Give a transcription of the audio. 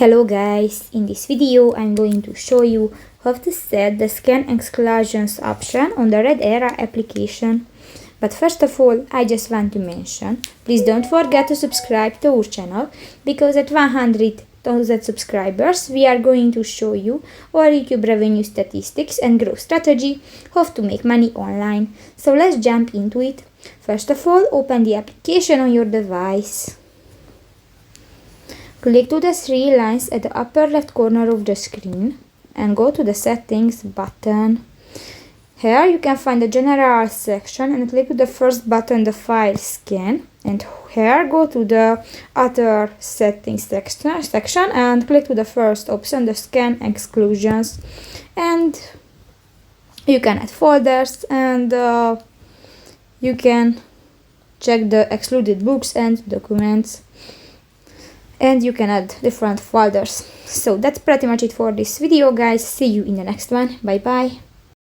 Hello guys, in this video I'm going to show you how to set the scan exclusions option on the ReadEra application. But first of all, I just want to mention, please don't forget to subscribe to our channel, because at 100,000 subscribers we are going to show you our YouTube revenue statistics and growth strategy, how to make money online. So let's jump into it. First of all, open the application on your device. Click to the three lines at the upper left corner of the screen and go to the settings button. Here you can find the general section and click to the first button, the file scan, and here go to the other settings section and click to the first option, the scan exclusions, and you can add folders and you can check the excluded books and documents. And you can add different folders. So that's pretty much it for this video, guys. See you in the next one. Bye bye.